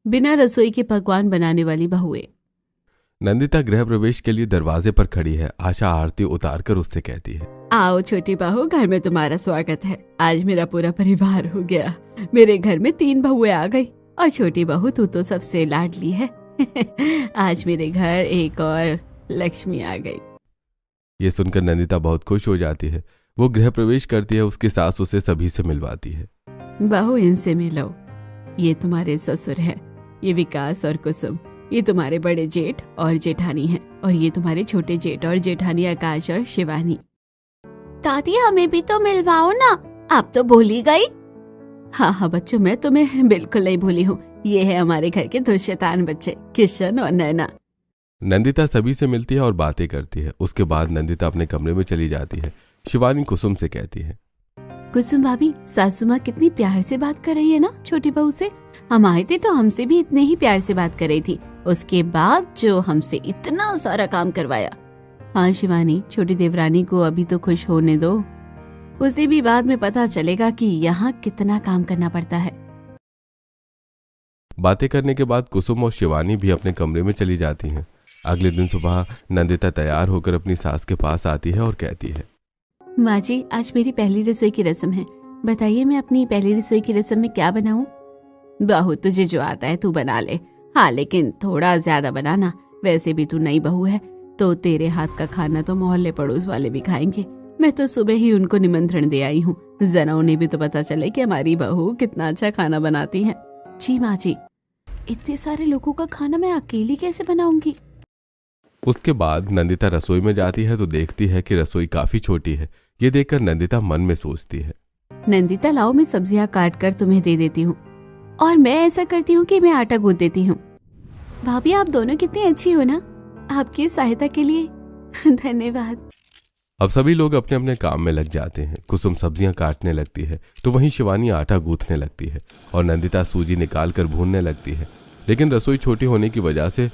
बिना रसोई के पकवान बनाने वाली बहुएं। नंदिता गृह प्रवेश के लिए दरवाजे पर खड़ी है। आशा आरती उतार कर उससे कहती है, आओ छोटी बहू, घर में तुम्हारा स्वागत है। आज मेरा पूरा परिवार हो गया। मेरे घर में 3 बहुएं आ गई और छोटी बहू तू तो सबसे लाडली है। आज मेरे घर एक और लक्ष्मी आ गई। ये सुनकर नंदिता बहुत खुश हो जाती है। वो गृह प्रवेश करती है। उसकी सास उसे सभी से मिलवाती है। बहू, इनसे मिलो। ये तुम्हारे ससुर हैं, ये विकास और कुसुम। ये तुम्हारे बड़े जेठ और जेठानी हैं, और ये तुम्हारे छोटे जेठ और जेठानी आकाश और शिवानी। दादी, हमें भी तो मिलवाओ ना, आप तो भूल ही गई। हाँ हाँ बच्चों, मैं तुम्हें बिल्कुल नहीं भूली हूँ। ये है हमारे घर के 2 शैतान बच्चे, किशन और नैना। नंदिता सभी से मिलती है और बातें करती है। उसके बाद नंदिता अपने कमरे में चली जाती है। शिवानी कुसुम से कहती है, कुसुम भाभी, सासू माँ कितनी प्यार से बात कर रही है ना छोटी बहू से। हम आए थे तो हमसे भी इतने ही प्यार से बात कर रही थी, उसके बाद जो हमसे इतना सारा काम करवाया। हाँ शिवानी, छोटी देवरानी को अभी तो खुश होने दो, उसे भी बाद में पता चलेगा कि यहाँ कितना काम करना पड़ता है। बातें करने के बाद कुसुम और शिवानी भी अपने कमरे में चली जाती हैं। अगले दिन सुबह नंदिता तैयार होकर अपनी सास के पास आती है और कहती है, माँ जी, आज मेरी पहली रसोई की रस्म है। बताइए मैं अपनी पहली रसोई की रस्म में क्या बनाऊं? बहू, तुझे जो आता है तू बना ले। हाँ, लेकिन थोड़ा ज्यादा बनाना। वैसे भी तू नई बहू है तो तेरे हाथ का खाना तो मोहल्ले पड़ोस वाले भी खाएंगे। मैं तो सुबह ही उनको निमंत्रण दे आई हूँ, जरा उन्हें भी तो पता चले कि हमारी बहू कितना अच्छा खाना बनाती है। जी माँ जी। इतने सारे लोगों का खाना मैं अकेली कैसे बनाऊंगी? उसके बाद नंदिता रसोई में जाती है तो देखती है कि रसोई काफी छोटी है। ये देखकर नंदिता मन में सोचती है, नंदिता, लाओ मैं सब्जियां काट कर तुम्हें दे देती हूँ, और मैं ऐसा करती हूँ कि मैं आटा गूंथ देती हूँ। भाभी, आप दोनों कितनी अच्छी हो ना। आपकी सहायता के लिए धन्यवाद। अब सभी लोग अपने अपने काम में लग जाते हैं। कुसुम सब्जियां काटने लगती है तो वहीं शिवानी आटा गूंथने लगती है और नंदिता सूजी निकाल कर भूनने लगती है। लेकिन रसोई छोटी होने की वजह से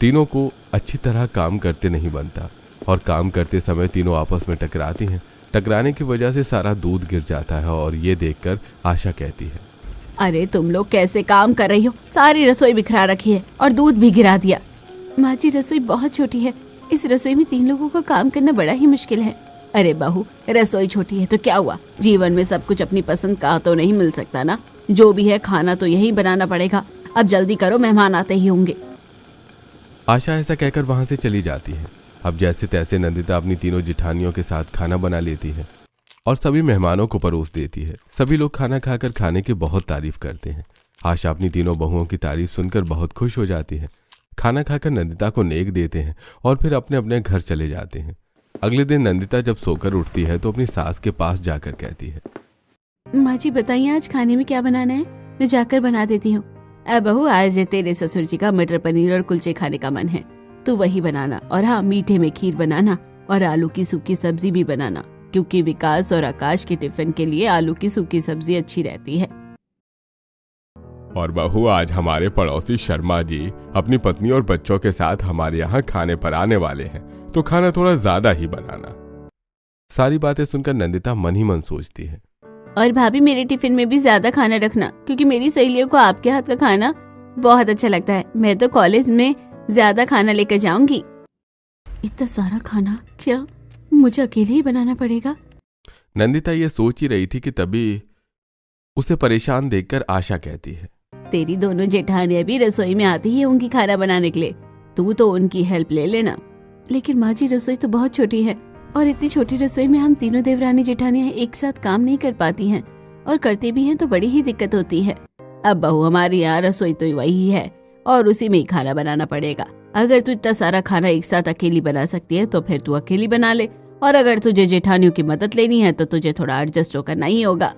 तीनों को अच्छी तरह काम करते नहीं बनता और काम करते समय तीनों आपस में टकराती हैं। टकराने की वजह से सारा दूध गिर जाता है और ये देखकर आशा कहती है, अरे तुम लोग कैसे काम कर रही हो, सारी रसोई बिखरा रखी है और दूध भी गिरा दिया। माँ जी, रसोई बहुत छोटी है, इस रसोई में 3 लोगों का काम करना बड़ा ही मुश्किल है। अरे बहू, रसोई छोटी है तो क्या हुआ, जीवन में सब कुछ अपनी पसंद का तो नहीं मिल सकता ना। जो भी है खाना तो यही बनाना पड़ेगा। अब जल्दी करो, मेहमान आते ही होंगे। आशा ऐसा कहकर वहां से चली जाती है। अब जैसे तैसे नंदिता अपनी तीनों जिठानियों के साथ खाना बना लेती है और सभी मेहमानों को परोस देती है। सभी लोग खाना खाकर खाने की बहुत तारीफ करते हैं। आशा अपनी तीनों बहुओं की तारीफ सुनकर बहुत खुश हो जाती है। खाना खाकर नंदिता को नेक देते हैं और फिर अपने अपने घर चले जाते हैं। अगले दिन नंदिता जब सोकर उठती है तो अपनी सास के पास जाकर कहती है, माँ जी बताइए आज खाने में क्या बनाना है, मैं जाकर बना देती हूँ। अब बहू, आज तेरे ससुर जी का मटर पनीर और कुलचे खाने का मन है, तू वही बनाना। और हाँ, मीठे में खीर बनाना और आलू की सूखी सब्जी भी बनाना, क्योंकि विकास और आकाश के टिफिन के लिए आलू की सूखी सब्जी अच्छी रहती है। और बहू, आज हमारे पड़ोसी शर्मा जी अपनी पत्नी और बच्चों के साथ हमारे यहाँ खाने पर आने वाले हैं, तो खाना थोड़ा ज्यादा ही बनाना। सारी बातें सुनकर नंदिता मन ही मन सोचती है, और भाभी मेरे टिफिन में भी ज्यादा खाना रखना, क्योंकि मेरी सहेलियों को आपके हाथ का खाना बहुत अच्छा लगता है। मैं तो कॉलेज में ज्यादा खाना लेकर जाऊंगी। इतना सारा खाना क्या मुझे अकेले ही बनाना पड़ेगा? नंदिता ये सोच ही रही थी कि तभी उसे परेशान देखकर आशा कहती है, तेरी दोनों जेठानियां भी रसोई में आती ही होंगी खाना बनाने के लिए, तू तो उनकी हेल्प ले लेना। लेकिन माँ जी, रसोई तो बहुत छोटी है और इतनी छोटी रसोई में हम तीनों देवरानी जेठानियां एक साथ काम नहीं कर पाती हैं, और करती भी हैं तो बड़ी ही दिक्कत होती है। अब बहू, हमारी यहाँ रसोई तो वही है और उसी में ही खाना बनाना पड़ेगा। अगर तू इतना सारा खाना एक साथ अकेली बना सकती है तो फिर तू अकेली बना ले, और अगर तुझे जेठानियों की मदद लेनी है तो तुझे थोड़ा एडजस्ट तो करना ही होगा।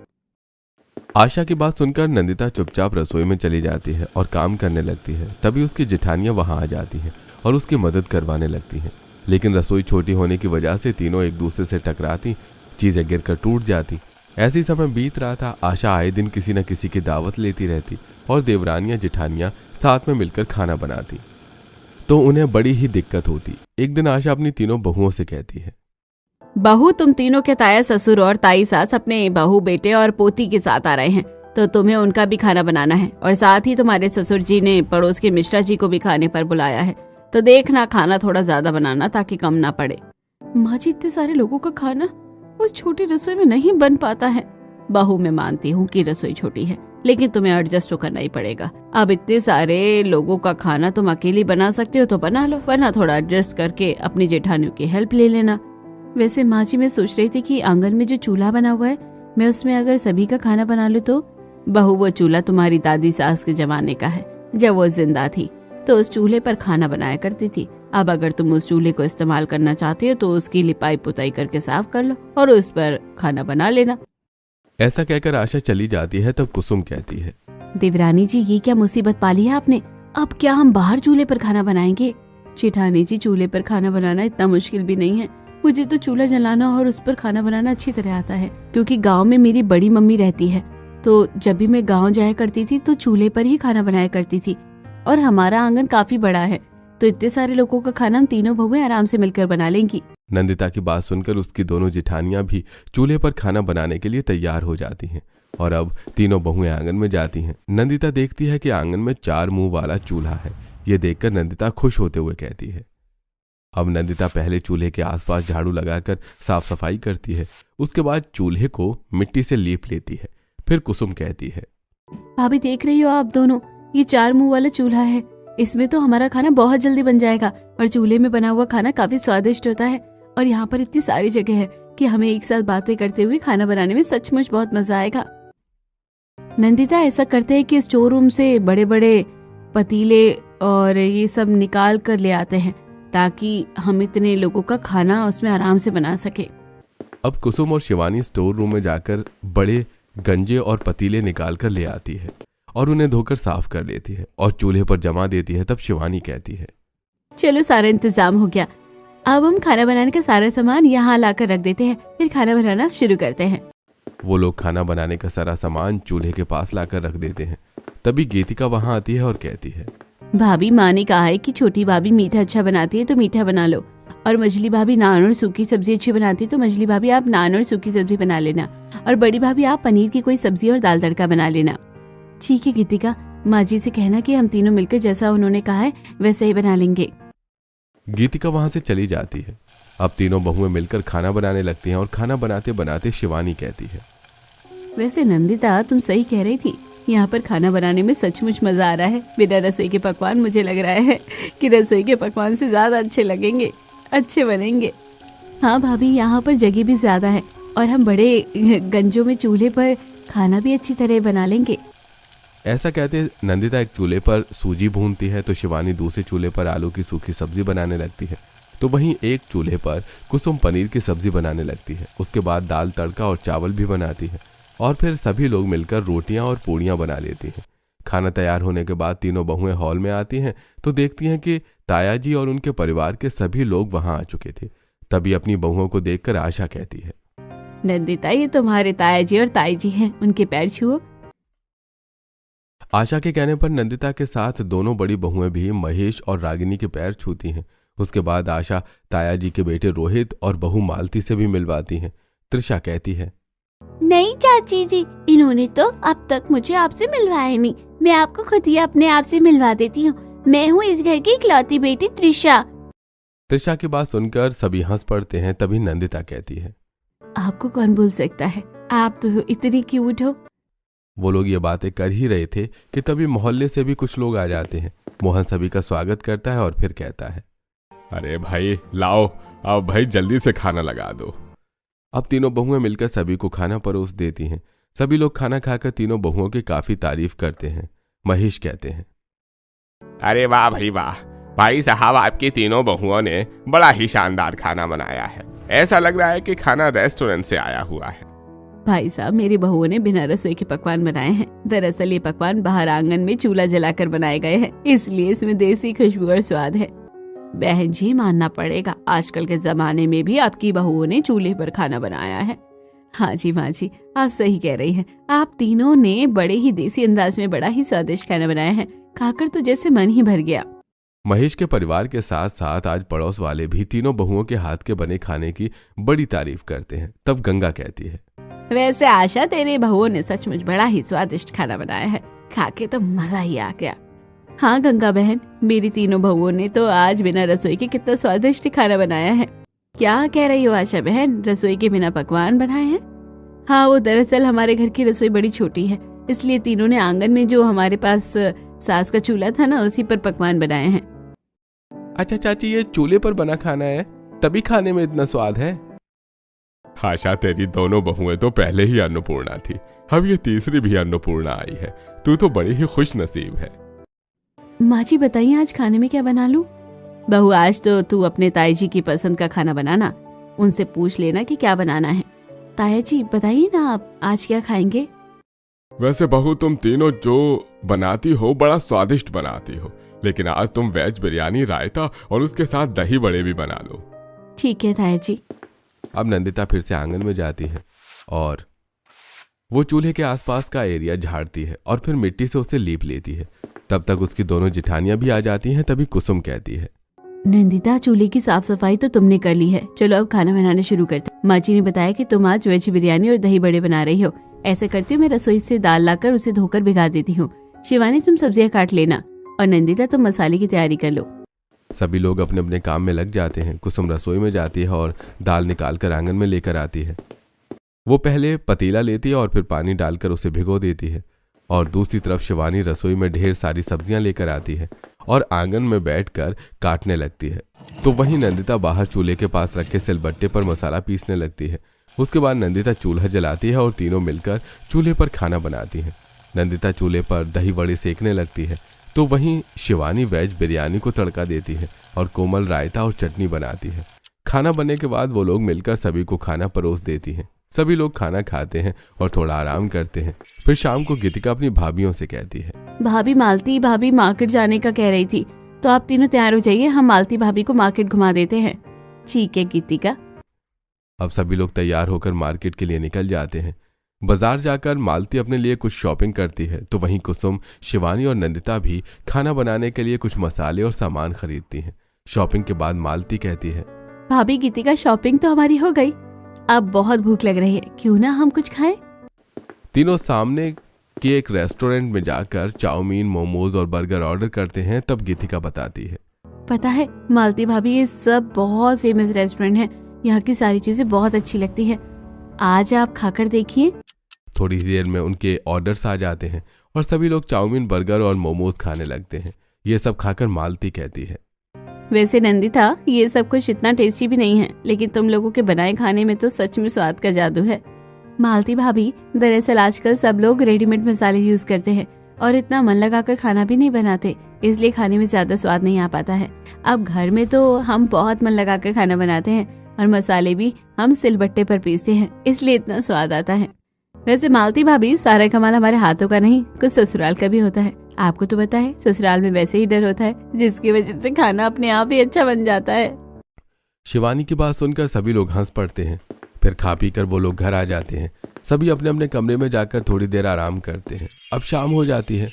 आशा की बात सुनकर नंदिता चुपचाप रसोई में चली जाती है और काम करने लगती है। तभी उसकी जेठानियां वहां आ जाती हैं और उसकी मदद करवाने लगती हैं। लेकिन रसोई छोटी होने की वजह से तीनों एक दूसरे से टकराती, चीजें गिरकर टूट जाती। ऐसी समय बीत रहा था। आशा आए दिन किसी न किसी की दावत लेती रहती और देवरानियां जेठानियां साथ में मिलकर खाना बनाती, तो उन्हें बड़ी ही दिक्कत होती। एक दिन आशा अपनी तीनों बहुओं से कहती है, बहू, तुम तीनों के ताया ससुर और ताई सास अपने बहू बेटे और पोती के साथ आ रहे हैं, तो तुम्हें उनका भी खाना बनाना है, और साथ ही तुम्हारे ससुर जी ने पड़ोस के मिश्रा जी को भी खाने पर बुलाया है। तो देखना खाना थोड़ा ज्यादा बनाना ताकि कम ना पड़े। माँ जी, इतने सारे लोगों का खाना उस छोटी रसोई में नहीं बन पाता है। बहू, मैं मानती हूँ कि रसोई छोटी है, लेकिन तुम्हें एडजस्ट तो करना ही पड़ेगा। अब इतने सारे लोगों का खाना तुम अकेली बना सकते हो तो बना लो, वरना थोड़ा एडजस्ट करके अपनी जेठानियों की हेल्प ले लेना। वैसे माँ जी, मैं सोच रही थी कि आंगन में जो चूल्हा बना हुआ है, मैं उसमें अगर सभी का खाना बना लूं तो। बहू, वो चूल्हा तुम्हारी दादी सास के जमाने का है। जब वो जिंदा थी तो उस चूल्हे पर खाना बनाया करती थी। अब अगर तुम उस चूल्हे को इस्तेमाल करना चाहती हो तो उसकी लिपाई पुताई करके साफ कर लो और उस पर खाना बना लेना। ऐसा कहकर आशा चली जाती है। तब कुसुम कहती है, देवरानी जी, ये क्या मुसीबत पाली है आपने? अब क्या हम बाहर चूल्हे पर खाना बनाएंगे? जेठानी जी, चूल्हे पर खाना बनाना इतना मुश्किल भी नहीं है। मुझे तो चूल्हा जलाना और उस पर खाना बनाना अच्छी तरह आता है, क्योंकि गांव में मेरी बड़ी मम्मी रहती है। तो जब भी मैं गांव जाया करती थी तो चूल्हे पर ही खाना बनाया करती थी, और हमारा आंगन काफी बड़ा है, तो इतने सारे लोगों का खाना हम तीनों बहुएं आराम से मिलकर बना लेंगी। नंदिता की बात सुनकर उसकी दोनों जेठानियां भी चूल्हे पर खाना बनाने के लिए तैयार हो जाती हैं और अब तीनों बहुएं आंगन में जाती हैं। नंदिता देखती है कि आंगन में 4 मुंह वाला चूल्हा है। ये देखकर नंदिता खुश होते हुए कहती है। अब नंदिता पहले चूल्हे के आसपास झाड़ू लगाकर साफ सफाई करती है। उसके बाद चूल्हे को मिट्टी से लीप लेती है। फिर कुसुम कहती है, भाभी, देख रही हो आप दोनों, ये 4 मुंह वाला चूल्हा है। इसमें तो हमारा खाना बहुत जल्दी बन जाएगा, और चूल्हे में बना हुआ खाना काफी स्वादिष्ट होता है। और यहाँ पर इतनी सारी जगह है कि हमें एक साथ बातें करते हुए खाना बनाने में सचमुच बहुत मजा आएगा। नंदिता, ऐसा करते हैं कि स्टोर रूम से बड़े बड़े पतीले और ये सब निकाल कर ले आते हैं, ताकि हम इतने लोगों का खाना उसमें आराम से बना सके। अब कुसुम और शिवानी स्टोर रूम में जाकर बड़े गंजे और पतीले निकाल कर ले आती है और उन्हें धोकर साफ कर लेती है और चूल्हे पर जमा देती है। तब शिवानी कहती है, चलो, सारा इंतजाम हो गया। अब हम खाना बनाने का सारा सामान यहाँ लाकर रख देते हैं, फिर खाना बनाना शुरू करते हैं। वो लोग खाना बनाने का सारा सामान चूल्हे के पास लाकर रख देते हैं। तभी गीतिका वहां आती है और कहती है, भाभी, माँ ने कहा है कि छोटी भाभी मीठा अच्छा बनाती है तो मीठा बना लो, और मछली भाभी नान और सूखी सब्जी अच्छी बनाती है तो मछली भाभी आप नान और सूखी सब्जी बना लेना, और बड़ी भाभी आप पनीर की कोई सब्जी और दाल तड़का बना लेना। ठीक है गीतिका, माँ जी से कहना कि हम तीनों मिलकर जैसा उन्होंने कहा है वैसे ही बना लेंगे। गीतिका वहां से चली जाती है। अब तीनों बहुएं मिलकर खाना बनाने लगती हैं और खाना बनाते बनाते शिवानी कहती है, वैसे नंदिता, तुम सही कह रही थी, यहाँ पर खाना बनाने में सचमुच मजा आ रहा है। बिना रसोई के पकवान मुझे लग रहा है कि रसोई के पकवान से ज्यादा अच्छे लगेंगे, अच्छे बनेंगे। हाँ भाभी, यहाँ पर जगह भी ज्यादा है और हम बड़े गंजों में चूल्हे पर खाना भी अच्छी तरह बना लेंगे। ऐसा कहते नंदिता एक चूल्हे पर सूजी भूनती है तो शिवानी दूसरे चूल्हे पर आलू की सूखी सब्जी बनाने लगती है। तो वहीं एक चूल्हे पर कुसुम पनीर की सब्जी बनाने लगती है। उसके बाद दाल तड़का और चावल भी बनाती है और फिर सभी लोग मिलकर रोटियां और पूड़ियां बना लेती हैं। खाना तैयार होने के बाद तीनों बहुएं हॉल में आती हैं तो देखती हैं कि ताया जी और उनके परिवार के सभी लोग वहां आ चुके थे। तभी अपनी बहुओं को देखकर आशा कहती है, नंदिता, ये तुम्हारे ताया जी और ताई जी हैं, उनके पैर छुओ। आशा के कहने पर नंदिता के साथ दोनों बड़ी बहुएं भी महेश और रागिनी के पैर छूती हैं। उसके बाद आशा ताया जी के बेटे रोहित और बहू मालती से भी मिलवाती हैं। त्रिशा कहती है, नहीं चाची जी, इन्होंने तो अब तक मुझे आपसे मिलवाया नहीं, मैं आपको खुद ही अपने आप से मिलवा देती हूँ। मैं हूँ इस घर की इकलौती बेटी त्रिशा। त्रिशा की बात सुनकर सभी हंस पड़ते हैं। तभी नंदिता कहती है, आपको कौन भूल सकता है, आप तो इतनी क्यूट हो। वो लोग ये बातें कर ही रहे थे कि तभी मोहल्ले से भी कुछ लोग आ जाते हैं। मोहन सभी का स्वागत करता है और फिर कहता है, अरे भाई लाओ, अब भाई जल्दी से खाना लगा दो। अब तीनों बहुएं मिलकर सभी को खाना परोस देती हैं। सभी लोग खाना खाकर तीनों बहुओं की काफी तारीफ करते हैं। महेश कहते हैं, अरे वाह भाई वाह, भाई साहब आपकी तीनों बहुओं ने बड़ा ही शानदार खाना बनाया है। ऐसा लग रहा है कि खाना रेस्टोरेंट से आया हुआ है। भाई साहब, मेरी बहुओं ने बिना रसोई के पकवान बनाए हैं। दरअसल ये पकवान बाहर आंगन में चूल्हा जलाकर बनाए गए हैं, इसलिए इसमें देसी खुशबू और स्वाद है। बहन जी, मानना पड़ेगा, आजकल के जमाने में भी आपकी बहुओं ने चूल्हे पर खाना बनाया है। हाँ जी माँ जी, आप सही कह रही हैं। आप तीनों ने बड़े ही देसी अंदाज में बड़ा ही स्वादिष्ट खाना बनाया है, खाकर तो जैसे मन ही भर गया। महेश के परिवार के साथ साथ आज पड़ोस वाले भी तीनों बहुओं के हाथ के बने खाने की बड़ी तारीफ करते हैं। तब गंगा कहती है, वैसे आशा, तेरे बहुओं ने सचमुच बड़ा ही स्वादिष्ट खाना बनाया है, खा के तो मजा ही आ गया। हाँ गंगा बहन, मेरी तीनों बहुओं ने तो आज बिना रसोई के कितना स्वादिष्ट खाना बनाया है। क्या कह रही हो आशा बहन, रसोई के बिना पकवान बनाए हैं? हाँ, वो दरअसल हमारे घर की रसोई बड़ी छोटी है, इसलिए तीनों ने आंगन में जो हमारे पास सास का चूल्हा था ना, उसी पर पकवान बनाए हैं। अच्छा चाची, ये चूल्हे पर बना खाना है, तभी खाने में इतना स्वाद है। आशा, तेरी दोनों बहुएं तो पहले ही अन्नपूर्णा थी, अब ये तीसरी भी अन्नपूर्णा आई है। तू तो बड़ी ही खुश नसीब है। माँ जी बताइए, आज खाने में क्या बना लूं? बहू, आज तो तू अपने ताई जी की पसंद का खाना बनाना, उनसे पूछ लेना कि क्या बनाना है। ताया जी बताइए ना, आप आज क्या खाएंगे? वैसे बहू, तुम तीनों जो बनाती हो बड़ा स्वादिष्ट बनाती हो, लेकिन आज तुम वेज बिरयानी, रायता और उसके साथ दही बड़े भी बना लो। ठीक है ताया जी। अब नंदिता फिर से आंगन में जाती है और वो चूल्हे के आसपास का एरिया झाड़ती है और फिर मिट्टी से उसे लीप लेती है। तब तक उसकी दोनों जिठानियां भी आ जाती हैं। तभी कुसुम कहती है, नंदिता, चूल्हे की साफ सफाई तो तुमने कर ली है, चलो अब खाना बनाना शुरू करते हैं। माँ जी ने बताया कि तुम आज वेज बिरयानी और दही बड़े बना रही हो। ऐसे करती हूँ, मैं रसोई से दाल लाकर उसे धोकर भिगा देती हूँ। शिवानी, तुम सब्जियां काट लेना और नंदिता तुम मसाले की तैयारी कर लो। सभी लोग अपने अपने काम में लग जाते हैं। कुसुम रसोई में जाती है और दाल निकालकर आंगन में लेकर आती है। वो पहले पतीला लेती है और फिर पानी डालकर उसे भिगो देती है। और दूसरी तरफ शिवानी रसोई में ढेर सारी सब्जियां लेकर आती है और आंगन में बैठकर काटने लगती है। तो वहीं नंदिता बाहर चूल्हे के पास रखे सिलबट्टे पर मसाला पीसने लगती है। उसके बाद नंदिता चूल्हा जलाती है और तीनों मिलकर चूल्हे पर खाना बनाती है। नंदिता चूल्हे पर दही बड़े सेकने लगती है, तो वहीं शिवानी वेज बिरयानी को तड़का देती है और कोमल रायता और चटनी बनाती है। खाना बनने के बाद वो लोग मिलकर सभी को खाना परोस देती हैं। सभी लोग खाना खाते हैं और थोड़ा आराम करते हैं। फिर शाम को गीतिका अपनी भाभियों से कहती है, भाभी, मालती भाभी मार्केट जाने का कह रही थी, तो आप तीनों तैयार हो जाइए, हम मालती भाभी को मार्केट घुमा देते हैं। ठीक है गीतिका। अब सभी लोग तैयार होकर मार्केट के लिए निकल जाते हैं। बाजार जाकर मालती अपने लिए कुछ शॉपिंग करती है, तो वहीं कुसुम, शिवानी और नंदिता भी खाना बनाने के लिए कुछ मसाले और सामान खरीदती हैं। शॉपिंग के बाद मालती कहती है, भाभी गीतिका, शॉपिंग तो हमारी हो गई, अब बहुत भूख लग रही है, क्यों ना हम कुछ खाएं? तीनों सामने के एक रेस्टोरेंट में जाकर चाउमीन, मोमोज और बर्गर ऑर्डर करते हैं। तब गीतिका बताती है, पता है मालती भाभी, ये सब बहुत फेमस रेस्टोरेंट है, यहाँ की सारी चीजें बहुत अच्छी लगती है, आज आप खाकर देखिए। थोड़ी देर में उनके ऑर्डर्स आ जाते हैं और सभी लोग चाउमीन, बर्गर और मोमोज खाने लगते हैं। ये सब खाकर मालती कहती है, वैसे नंदिता, ये सब कुछ इतना टेस्टी भी नहीं है, लेकिन तुम लोगों के बनाए खाने में तो सच में स्वाद का जादू है। मालती भाभी, दरअसल आजकल सब लोग रेडीमेड मसाले यूज करते हैं और इतना मन लगाकर खाना भी नहीं बनाते, इसलिए खाने में ज्यादा स्वाद नहीं आ पाता है। अब घर में तो हम बहुत मन लगाकर खाना बनाते हैं और मसाले भी हम सिलबट्टे पर पीसते हैं, इसलिए इतना स्वाद आता है। वैसे मालती भाभी, सारा कमाल हमारे हाथों का नहीं, कुछ ससुराल का भी होता है। आपको तो पता है, ससुराल में वैसे ही डर होता है, जिसकी वजह से खाना अपने आप ही अच्छा बन जाता है। शिवानी की बात सुनकर सभी लोग हंस पड़ते हैं। फिर खा पी कर वो लोग घर आ जाते हैं। सभी अपने अपने कमरे में जाकर थोड़ी देर आराम करते हैं। अब शाम हो जाती है,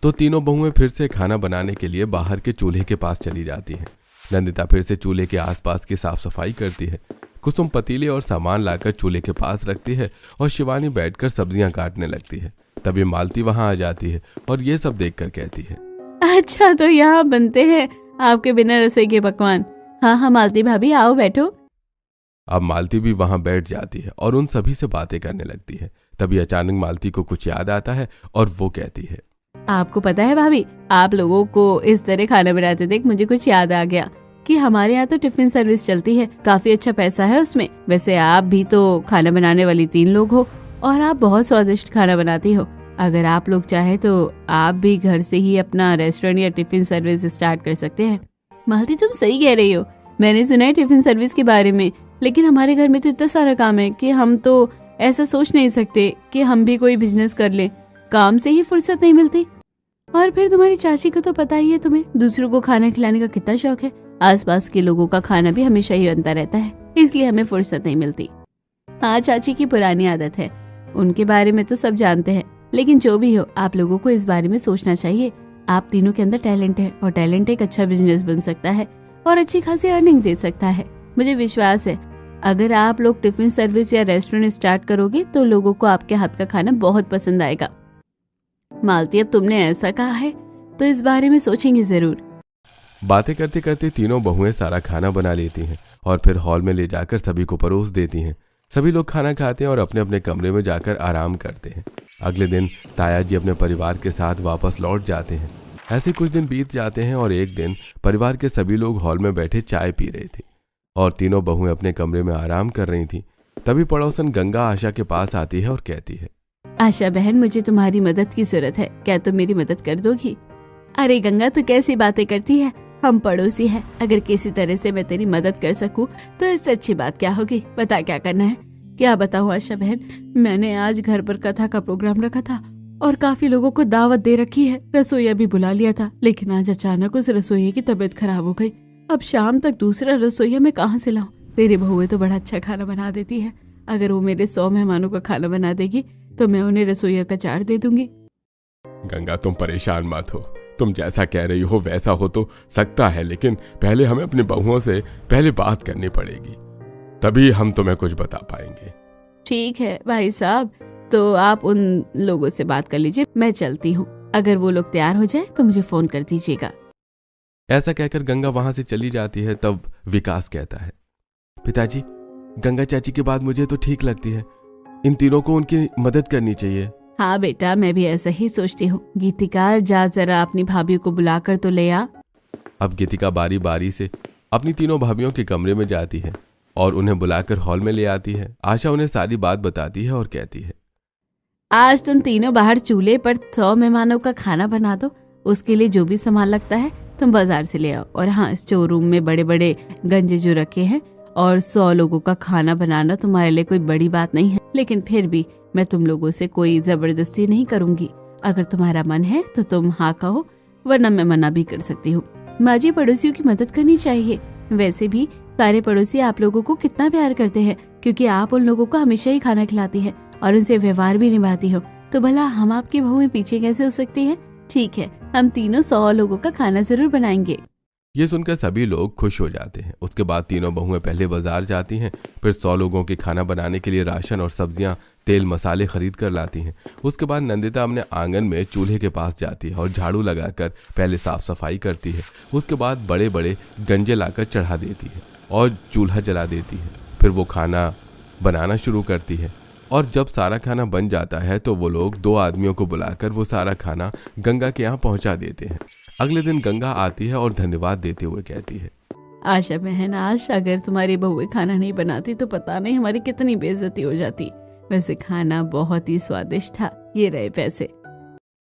तो तीनों बहुएं फिर से खाना बनाने के लिए बाहर के चूल्हे के पास चली जाती हैं। नंदिता फिर से चूल्हे के आसपास की साफ सफाई करती है। कुसुम पतीले और सामान लाकर चूल्हे के पास रखती है और शिवानी बैठकर सब्जियां काटने लगती है। तभी मालती वहां आ जाती है और ये सब देखकर कहती है, अच्छा, तो यहाँ बनते हैं आपके बिना रसोई के पकवान। हाँ हाँ मालती भाभी, आओ बैठो। अब मालती भी वहां बैठ जाती है और उन सभी से बातें करने लगती है। तभी अचानक मालती को कुछ याद आता है और वो कहती है, आपको पता है भाभी, आप लोगों को इस तरह खाना बनाते देख मुझे कुछ याद आ गया कि हमारे यहाँ तो टिफिन सर्विस चलती है, काफी अच्छा पैसा है उसमें। वैसे आप भी तो खाना बनाने वाली 3 लोग हो और आप बहुत स्वादिष्ट खाना बनाती हो। अगर आप लोग चाहे तो आप भी घर से ही अपना रेस्टोरेंट या टिफिन सर्विस स्टार्ट कर सकते हैं। मालती, तुम सही कह रही हो, मैंने सुना है टिफिन सर्विस के बारे में, लेकिन हमारे घर में तो इतना सारा काम है कि हम तो ऐसा सोच नहीं सकते कि हम भी कोई बिजनेस कर लें, काम से ही फुर्सत नहीं मिलती। और फिर तुम्हारी चाची को तो पता ही है, तुम्हें दूसरों को खाना खिलाने का कितना शौक है। आसपास के लोगों का खाना भी हमेशा ही बनता रहता है, इसलिए हमें फुर्सत नहीं मिलती। हाँ, चाची की पुरानी आदत है, उनके बारे में तो सब जानते हैं, लेकिन जो भी हो, आप लोगों को इस बारे में सोचना चाहिए। आप तीनों के अंदर टैलेंट है और टैलेंट एक अच्छा बिजनेस बन सकता है और अच्छी खासी अर्निंग दे सकता है। मुझे विश्वास है अगर आप लोग टिफिन सर्विस या रेस्टोरेंट स्टार्ट करोगे तो लोगों को आपके हाथ का खाना बहुत पसंद आएगा। मालती, अब तुमने ऐसा कहा है तो इस बारे में सोचेंगे जरूर। बातें करते करते तीनों बहुएं सारा खाना बना लेती हैं और फिर हॉल में ले जाकर सभी को परोस देती हैं। सभी लोग खाना खाते हैं और अपने अपने कमरे में जाकर आराम करते हैं। अगले दिन ताया जी अपने परिवार के साथ वापस लौट जाते हैं। ऐसे कुछ दिन बीत जाते हैं और एक दिन परिवार के सभी लोग हॉल में बैठे चाय पी रहे थे और तीनों बहुएं अपने कमरे में आराम कर रही थी। तभी पड़ोसन गंगा आशा के पास आती है और कहती है, आशा बहन, मुझे तुम्हारी मदद की जरूरत है, क्या तुम मेरी मदद कर दोगी? अरे गंगा, तू कैसी बातें करती है, हम पड़ोसी हैं। अगर किसी तरह से मैं तेरी मदद कर सकूं तो इससे अच्छी बात क्या होगी। बता क्या करना है। क्या बताऊं आशा बहन, मैंने आज घर पर कथा का प्रोग्राम रखा था और काफी लोगों को दावत दे रखी है। रसोईया भी बुला लिया था, लेकिन आज अचानक उस रसोइये की तबीयत खराब हो गई। अब शाम तक दूसरा रसोइया मैं कहाँ से लाऊं? तेरी बहुएं तो बड़ा अच्छा खाना बना देती है। अगर वो मेरे 100 मेहमानों का खाना बना देगी तो मैं उन्हें रसोइया का चार्ट दे दूंगी। गंगा, तुम परेशान मत हो। तुम जैसा कह रही हो वैसा हो तो सकता है, लेकिन पहले हमें अपनी बहुओं से पहले बात करनी पड़ेगी, तभी हम तुम्हें कुछ बता पाएंगे। ठीक है भाई साहब, तो आप उन लोगों से बात कर लीजिए, मैं चलती हूँ। अगर वो लोग तैयार हो जाए तो मुझे फोन कर दीजिएगा। ऐसा कहकर गंगा वहां से चली जाती है। तब विकास कहता है, पिताजी, गंगा चाची की बात मुझे तो ठीक लगती है। इन तीनों को उनकी मदद करनी चाहिए। हाँ बेटा, मैं भी ऐसा ही सोचती हूँ। गीतिका, जा जरा अपनी भाभी को बुलाकर तो ले आ। अब गीतिका बारी बारी से अपनी तीनों भाभियों के कमरे में जाती है और उन्हें बुलाकर हॉल में ले आती है। आशा उन्हें सारी बात बताती है और कहती है, आज तुम तीनों बाहर चूल्हे पर 100 मेहमानों का खाना बना दो। उसके लिए जो भी सामान लगता है तुम बाजार से ले आओ। और हाँ, स्टोर रूम में बड़े बड़े गंजे जो रखे हैं, और 100 लोगों का खाना बनाना तुम्हारे लिए कोई बड़ी बात नहीं है, लेकिन फिर भी मैं तुम लोगों से कोई जबरदस्ती नहीं करूंगी। अगर तुम्हारा मन है तो तुम हाँ कहो, वरना मैं मना भी कर सकती हूँ। माँ जी, पड़ोसियों की मदद करनी चाहिए। वैसे भी सारे पड़ोसी आप लोगों को कितना प्यार करते हैं, क्योंकि आप उन लोगों को हमेशा ही खाना खिलाती है और उनसे व्यवहार भी निभाती हो। तो भला हम आपकी बहुएं पीछे कैसे हो सकती हैं? ठीक है, हम तीनों 100 लोगों का खाना जरूर बनाएंगे। ये सुनकर सभी लोग खुश हो जाते हैं। उसके बाद तीनों बहुएं पहले बाजार जाती हैं, फिर 100 लोगों के खाना बनाने के लिए राशन और सब्जियां, तेल मसाले खरीद कर लाती हैं। उसके बाद नंदिता अपने आंगन में चूल्हे के पास जाती है और झाड़ू लगाकर पहले साफ सफाई करती है। उसके बाद बड़े बड़े गंजे लाकर चढ़ा देती है और चूल्हा जला देती है। फिर वो खाना बनाना शुरू करती है और जब सारा खाना बन जाता है तो वो लोग 2 आदमियों को बुलाकर वो सारा खाना गंगा के यहाँ पहुँचा देते हैं। अगले दिन गंगा आती है और धन्यवाद देते हुए कहती है, आशा बहन, आज अगर तुम्हारी बहुएं खाना नहीं बनाती तो पता नहीं हमारी कितनी बेइज्जती हो जाती। वैसे खाना बहुत ही स्वादिष्ट था। ये रहे पैसे।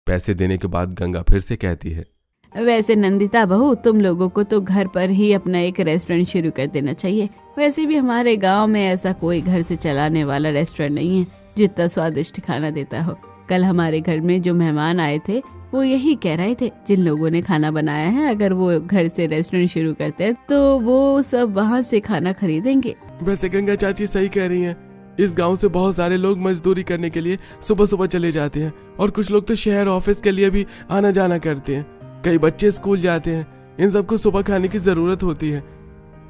पैसे देने के बाद गंगा फिर से कहती है, वैसे नंदिता बहू, तुम लोगों को तो घर पर ही अपना एक रेस्टोरेंट शुरू कर देना चाहिए। वैसे भी हमारे गांव में ऐसा कोई घर से चलाने वाला रेस्टोरेंट नहीं है जो इतना स्वादिष्ट खाना देता हो। कल हमारे घर में जो मेहमान आए थे वो यही कह रहे थे, जिन लोगों ने खाना बनाया है अगर वो घर से रेस्टोरेंट शुरू करते हैं तो वो सब वहाँ से खाना खरीदेंगे। वैसे गंगा चाची सही कह रही हैं। इस गांव से बहुत सारे लोग मजदूरी करने के लिए सुबह सुबह चले जाते हैं और कुछ लोग तो शहर ऑफिस के लिए भी आना जाना करते हैं। कई बच्चे स्कूल जाते हैं। इन सबको सुबह खाने की जरूरत होती है,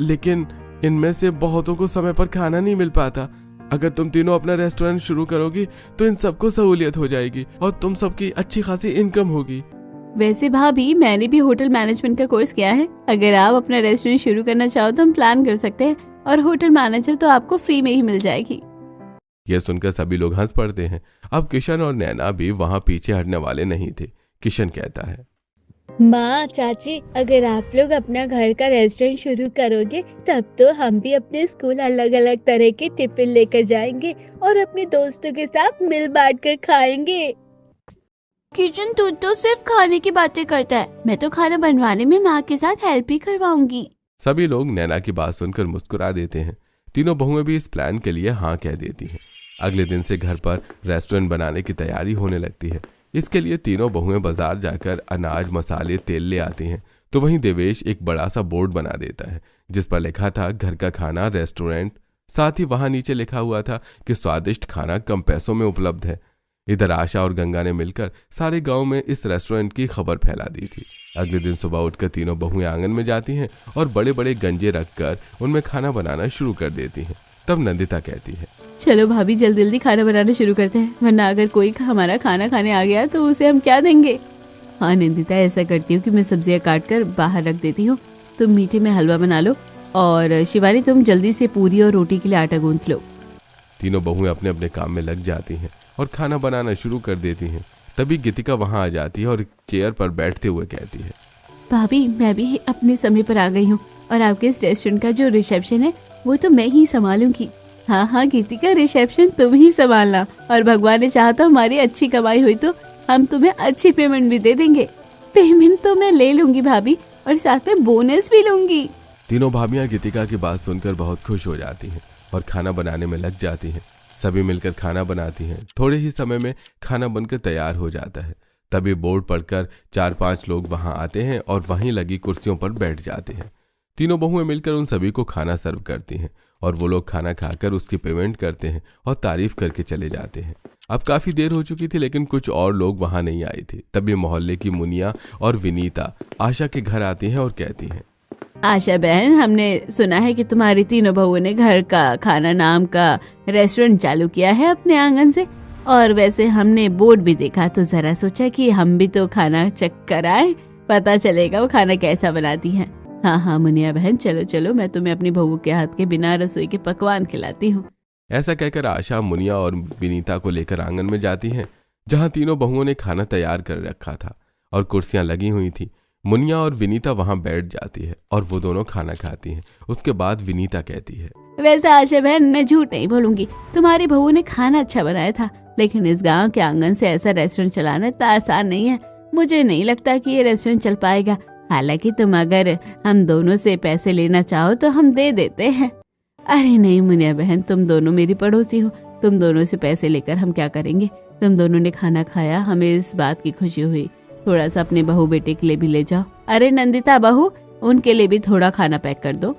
लेकिन इनमें से बहुतों को समय पर खाना नहीं मिल पाता। अगर तुम तीनों अपना रेस्टोरेंट शुरू करोगी तो इन सबको सहूलियत हो जाएगी और तुम सबकी अच्छी खासी इनकम होगी। वैसे भाभी, मैंने भी होटल मैनेजमेंट का कोर्स किया है। अगर आप अपना रेस्टोरेंट शुरू करना चाहो तो हम प्लान कर सकते हैं और होटल मैनेजर तो आपको फ्री में ही मिल जाएगी। यह सुनकर सभी लोग हंस पड़ते हैं। अब किशन और नैना भी वहाँ पीछे हटने वाले नहीं थे। किशन कहता है, माँ, चाची, अगर आप लोग अपना घर का रेस्टोरेंट शुरू करोगे तब तो हम भी अपने स्कूल अलग अलग तरह के टिफिन लेकर जाएंगे और अपने दोस्तों के साथ मिल बांट कर खाएंगे। किशन, तू तो सिर्फ खाने की बातें करता है। मैं तो खाना बनवाने में माँ के साथ हेल्प ही करवाऊंगी। सभी लोग नैना की बात सुनकर मुस्कुरा देते हैं। तीनों बहुएं भी इस प्लान के लिए हाँ कह देती हैं। अगले दिन से घर पर रेस्टोरेंट बनाने की तैयारी होने लगती है। इसके लिए तीनों बहुएं बाजार जाकर अनाज, मसाले, तेल ले आती हैं। तो वहीं देवेश एक बड़ा सा बोर्ड बना देता है जिस पर लिखा था घर का खाना रेस्टोरेंट। साथ ही वहां नीचे लिखा हुआ था कि स्वादिष्ट खाना कम पैसों में उपलब्ध है। इधर आशा और गंगा ने मिलकर सारे गांव में इस रेस्टोरेंट की खबर फैला दी थी। अगले दिन सुबह उठकर तीनों बहुएं आंगन में जाती हैं और बड़े बड़े गंजे रखकर उनमें खाना बनाना शुरू कर देती हैं। तब नंदिता कहती है, चलो भाभी जल्दी जल्दी खाना बनाना शुरू करते हैं, वरना अगर कोई हमारा खाना खाने आ गया तो उसे हम क्या देंगे। हाँ नंदिता, ऐसा करती हूँ कि मैं सब्जियाँ काट कर बाहर रख देती हूँ, तुम मीठे में हलवा बना लो और शिवानी तुम जल्दी से पूरी और रोटी के लिए आटा गूंथ लो। तीनों बहुएं अपने अपने काम में लग जाती हैं और खाना बनाना शुरू कर देती हैं। तभी गीतिका वहां आ जाती है और एक चेयर पर बैठते हुए कहती है, भाभी मैं भी अपने समय पर आ गई हूँ और आपके इस रेस्टोरेंट का जो रिसेप्शन है वो तो मैं ही संभालूंगी। हाँ गीतिका, रिसेप्शन तुम ही संभालना, और भगवान ने चाहा तो हमारी अच्छी कमाई हुई तो हम तुम्हें अच्छी पेमेंट भी दे देंगे। पेमेंट तो मैं ले लूंगी भाभी, और साथ में बोनस भी लूंगी। तीनों भाभियां गीतिका की बात सुनकर बहुत खुश हो जाती हैं और खाना बनाने में लग जाती हैं। सभी मिलकर खाना बनाती हैं। थोड़े ही समय में खाना बनकर तैयार हो जाता है। तभी बोर्ड पढ़कर 4-5 लोग वहां आते हैं और वहीं लगी कुर्सियों पर बैठ जाते हैं। तीनों बहुएं मिलकर उन सभी को खाना सर्व करती हैं और वो लोग खाना खाकर उसकी पेमेंट करते हैं और तारीफ करके चले जाते हैं। अब काफी देर हो चुकी थी लेकिन कुछ और लोग वहां नहीं आए थे। तभी मोहल्ले की मुनिया और विनीता आशा के घर आती हैं और कहती हैं, आशा बहन, हमने सुना है कि तुम्हारी तीनों बहुओं ने घर का खाना नाम का रेस्टोरेंट चालू किया है अपने आंगन से, और वैसे हमने बोर्ड भी देखा तो जरा सोचा कि हम भी तो खाना चेक कराएं, पता चलेगा वो खाना कैसा बनाती हैं। हाँ मुनिया बहन, चलो चलो, मैं तुम्हें अपनी बहू के हाथ के बिना रसोई के पकवान खिलाती हूँ। ऐसा कहकर आशा मुनिया और विनीता को लेकर आंगन में जाती हैं, जहाँ तीनों बहुओं ने खाना तैयार कर रखा था और कुर्सियां लगी हुई थी। मुनिया और विनीता वहां बैठ जाती है और वो दोनों खाना खाती हैं। उसके बाद विनीता कहती है, वैसे आशा बहन, मैं झूठ नहीं बोलूंगी, तुम्हारी बहू ने खाना अच्छा बनाया था, लेकिन इस गांव के आंगन से ऐसा रेस्टोरेंट चलाना इतना आसान नहीं है। मुझे नहीं लगता कि ये रेस्टोरेंट चल पाएगा। हालांकि तुम अगर हम दोनों से पैसे लेना चाहो तो हम दे देते हैं। अरे नहीं मुनिया बहन, तुम दोनों मेरी पड़ोसी हो, तुम दोनों से पैसे लेकर हम क्या करेंगे। तुम दोनों ने खाना खाया, हमें इस बात की खुशी हुई। थोड़ा सा अपने बहू बेटे के लिए भी ले जाओ। अरे नंदिता बहू, उनके लिए भी थोड़ा खाना पैक कर दो।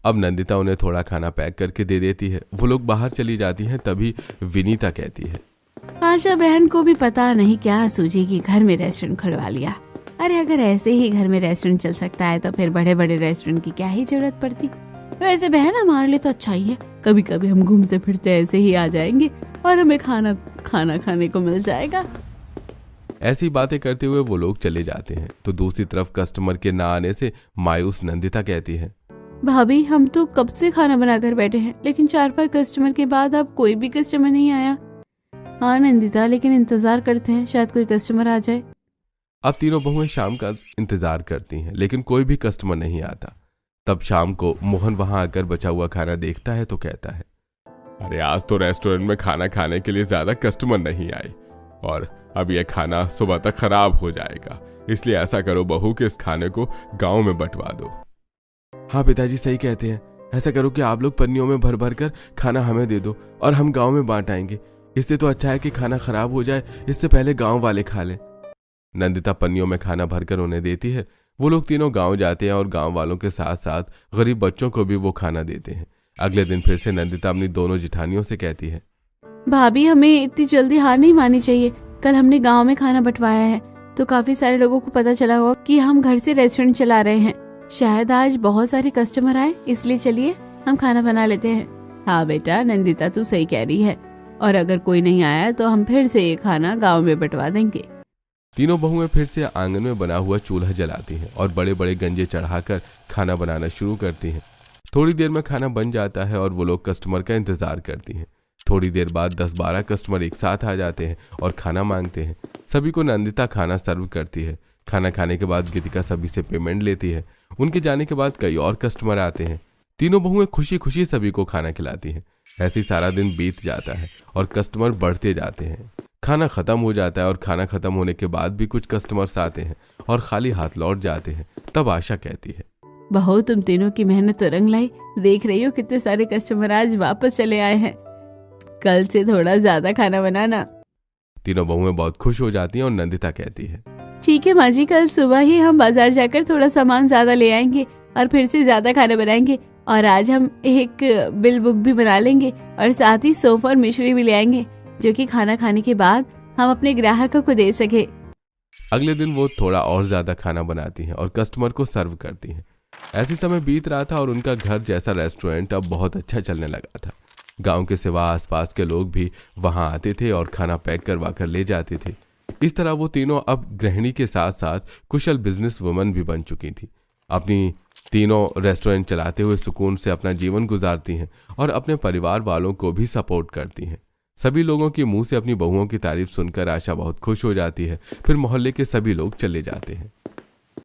अब नंदिता उन्हें थोड़ा खाना पैक करके दे देती है। वो लोग बाहर चली जाती हैं। तभी विनीता कहती है, आशा बहन को भी पता नहीं क्या सूझी कि घर में रेस्टोरेंट खुलवा लिया। अरे अगर ऐसे ही घर में रेस्टोरेंट चल सकता है तो फिर बड़े बड़े रेस्टोरेंट की क्या ही जरूरत पड़ती। वैसे बहन, हमारे लिए तो अच्छा ही है, कभी कभी हम घूमते फिरते ऐसे ही आ जाएंगे और हमें खाना खाने को मिल जाएगा। ऐसी बातें करते हुए वो लोग चले जाते हैं। तो दूसरी तरफ कस्टमर के ना आने से मायूस नंदिता कहती है, भाभी, हम तो कब से खाना बनाकर बैठे हैं, लेकिन 4-5 कस्टमर के बाद अब कोई भी कस्टमर नहीं आया। हाँ नंदिता, लेकिन इंतजार करते हैं, शायद कोई कस्टमर आ जाए। अब तीनों बहुएं शाम का इंतजार करती हैं लेकिन कोई भी कस्टमर नहीं आता। तब शाम को मोहन वहां आकर बचा हुआ खाना देखता है तो कहता है, अरे आज तो रेस्टोरेंट में खाना खाने के लिए ज्यादा कस्टमर नहीं आए और अब यह खाना सुबह तक खराब हो जाएगा। इसलिए ऐसा करो बहू कि इस खाने को गांव में बंटवा दो। हाँ पिताजी सही कहते हैं, ऐसा करो कि आप लोग पन्नियों में भर भर कर खाना हमें दे दो और हम गांव में बांट आएंगे। इससे तो अच्छा है कि खाना खराब हो जाए, इससे पहले गांव वाले खा लें। नंदिता पन्नियों में खाना भरकर उन्हें देती है। वो लोग तीनों गांव जाते हैं और गांव वालों के साथ साथ गरीब बच्चों को भी वो खाना देते हैं। अगले दिन फिर से नंदिता अपनी दोनों जिठानियों से कहती है, भाभी, हमें इतनी जल्दी हार नहीं माननी चाहिए। कल हमने गांव में खाना बंटवाया है तो काफी सारे लोगों को पता चला होगा कि हम घर से रेस्टोरेंट चला रहे हैं। शायद आज बहुत सारे कस्टमर आए, इसलिए चलिए हम खाना बना लेते हैं। हाँ बेटा नंदिता, तू सही कह रही है, और अगर कोई नहीं आया तो हम फिर से ये खाना गाँव में बंटवा देंगे। तीनों बहुएं फिर से आंगन में बना हुआ चूल्हा जलाती हैं और बड़े बड़े गंजे चढ़ाकर खाना बनाना शुरू करती हैं। थोड़ी देर में खाना बन जाता है और वो लोग कस्टमर का इंतजार करती हैं। थोड़ी देर बाद 10-12 कस्टमर एक साथ आ जाते हैं और खाना मांगते हैं। सभी को नंदिता खाना सर्व करती है। खाना खाने के बाद गीतिका सभी से पेमेंट लेती है। उनके जाने के बाद कई और कस्टमर आते हैं। तीनों बहुएं खुशी खुशी सभी को खाना खिलाती हैं। ऐसे ही सारा दिन बीत जाता है और कस्टमर बढ़ते जाते हैं। खाना खत्म हो जाता है और खाना खत्म होने के बाद भी कुछ कस्टमर्स आते हैं और खाली हाथ लौट जाते हैं। तब आशा कहती है, बहू, तुम तीनों की मेहनत तो रंग लाई। देख रही हो कितने सारे कस्टमर आज वापस चले आए हैं। कल से थोड़ा ज्यादा खाना बनाना। तीनों बहुएं बहुत खुश हो जाती हैं और नंदिता कहती है, ठीक है माँ जी, कल सुबह ही हम बाजार जाकर थोड़ा सामान ज्यादा ले आएंगे और फिर से ज्यादा खाना बनाएंगे। और आज हम एक बिल बुक भी बना लेंगे और साथ ही सोफा और मिश्री भी ले आएंगे, जो कि खाना खाने के बाद हम अपने ग्राहकों को दे सके। अगले दिन वो थोड़ा और ज्यादा खाना बनाती हैं और कस्टमर को सर्व करती हैं। ऐसे समय बीत रहा था और उनका घर जैसा रेस्टोरेंट अब बहुत अच्छा चलने लगा था। गांव के सिवा आसपास के लोग भी वहां आते थे और खाना पैक करवा कर ले जाते थे। इस तरह वो तीनों अब गृहिणी के साथ साथ कुशल बिजनेस वुमन भी बन चुकी थी। अपनी तीनों रेस्टोरेंट चलाते हुए सुकून से अपना जीवन गुजारती हैं और अपने परिवार वालों को भी सपोर्ट करती हैं। सभी लोगों के मुंह से अपनी बहुओं की तारीफ सुनकर आशा बहुत खुश हो जाती है। फिर मोहल्ले के सभी लोग चले जाते हैं।